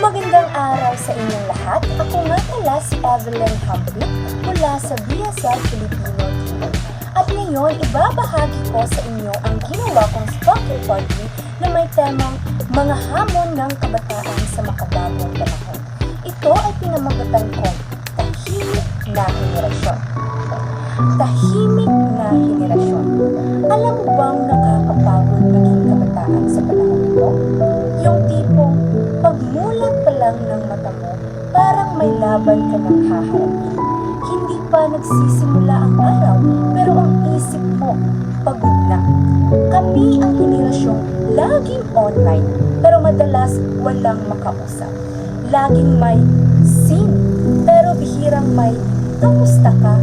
Magandang araw sa inyong lahat. Ako nga pala si Evelyn Hambrick mula sa BSL Filipino TV. At ngayon, ibabahagi ko sa inyo ang ginawa kong spoken poetry na may temang mga hamon ng kabataan sa makabagong panahon. Ito ay pinamagatan kong Tahimik na Henerasyon. Tahimik na henerasyon. Alam mo bang nakakapagod maging kabataan sa panahon ito? Yung tipong pagmulat pa lang ng mata mo, parang may laban ka ng haharapin. Hindi pa nagsisimula ang araw, pero ang isip mo, pagod na. Kami ang henerasyong laging online, pero madalas walang makausap. Laging may scene, pero bihirang may kamusta ka?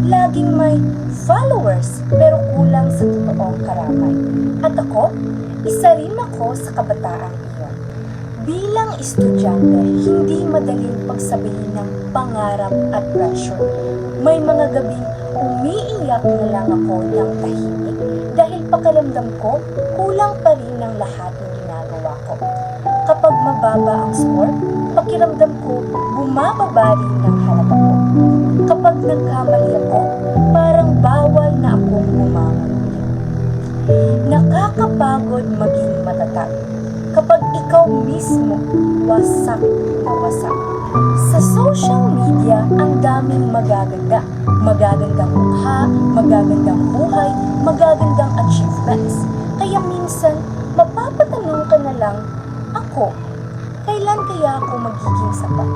Laging may followers, pero kulang sa totoong karamay. At ako, isa rin ako sa kabataan iyon. Bilang estudyante, hindi madaling pagsabihin ng pangarap at pressure. May mga gabing umiiyak na lang ako ng tahimik dahil pakiramdam ko, kulang pa rin ng lahat ng ginagawa ko. Kapag mababa ang score, pakiramdam ko, bumababa rin ng halaga ko. Kapag nagkamali ako, parang bawal na akong bumangon. Nakakapagod maging matatag kapag ikaw mismo wasak na wasak. Sa social media, ang daming magaganda. Magagandang mukha, magagandang buhay, magagandang achievements. Kaya minsan, mapapatanong ka na lang, ako, kailan kaya ako magiging sapat?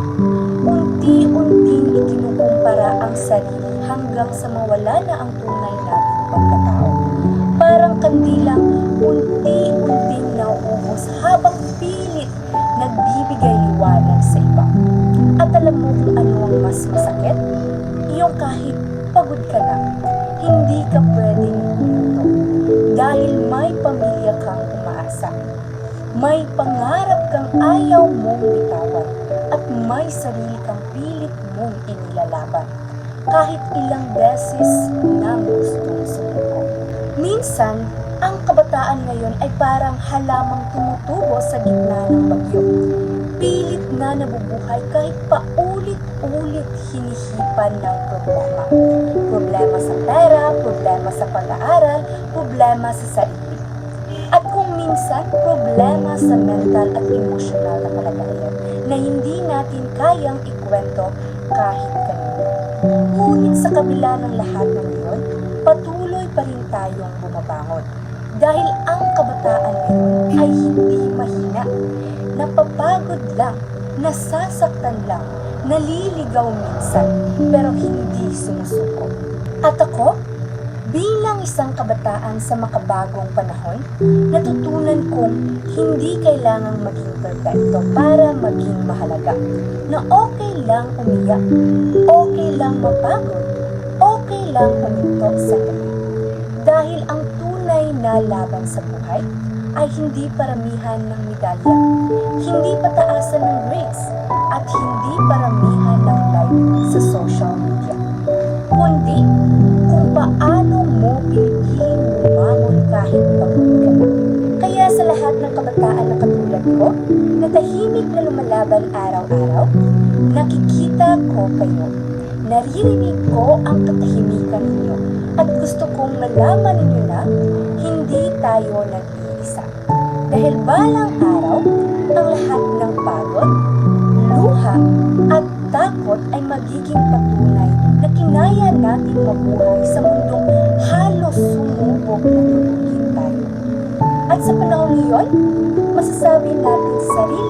Unti-unting ikinukumpara ang sarili hanggang sa mawala na ang tunay nating pagkatao. Parang kandilang unti-unting nauubos habang pilit nagbibigay liwanag sa iba. At alam mo kung ano ang mas masakit? Yung kahit pagod ka na, hindi ka pwedeng huminto. Dahil may pamilya kang umaasa. May pangarap kang ayaw mong bitawan. At may sarili kang pilit mong inilalaban. Kahit ilang beses nang gustong sumuko. Minsan, ang kabataan ngayon ay parang halamang tumutubo sa gitna ng bagyo. Pilit na nabubuhay kahit paulit-ulit hinihipan ng problema. Problema sa pera, problema sa pag-aaral, problema sa sarili. At kung minsan, problema sa mental at emosyonal na kalagayan na hindi natin kayang ikwento kahit kanino. Ngunit sa kabila ng lahat ng iyon, patuloy pa rin tayong bumabangon. Dahil ang kabataan ngayon ay hindi mahina, napapagod lang, nasasaktan lang, naliligaw minsan, pero hindi sumusuko. At ako, bilang isang kabataan sa makabagong panahon, natutunan kong hindi kailangang maging perfecto para maging mahalaga. Na okay lang umiyak, okay lang mapagod, okay lang huminto sa gabi. Dahil ang tunay na laban sa buhay ay hindi paramihan ng medalya, hindi pataasan ng grades, at hindi paramihan ng like sa social media. Kundi kung paano mo pinipiling bumangon kahit pagod ka na. Kaya sa lahat ng kabataan na katulad ko, na tahimik na lumalaban araw-araw, nakikita ko kayo. Naririnig ko ang katahimikan ninyo at gusto kong malaman ninyo na hindi tayo nag-iisa. Dahil balang araw, ang lahat ng pagod, luha at takot ay magiging patunay na kinaya natin mabuhay sa mundong halos sumubok na tulugin tayo. At sa panahon ngayon, masasabi natin sa sarili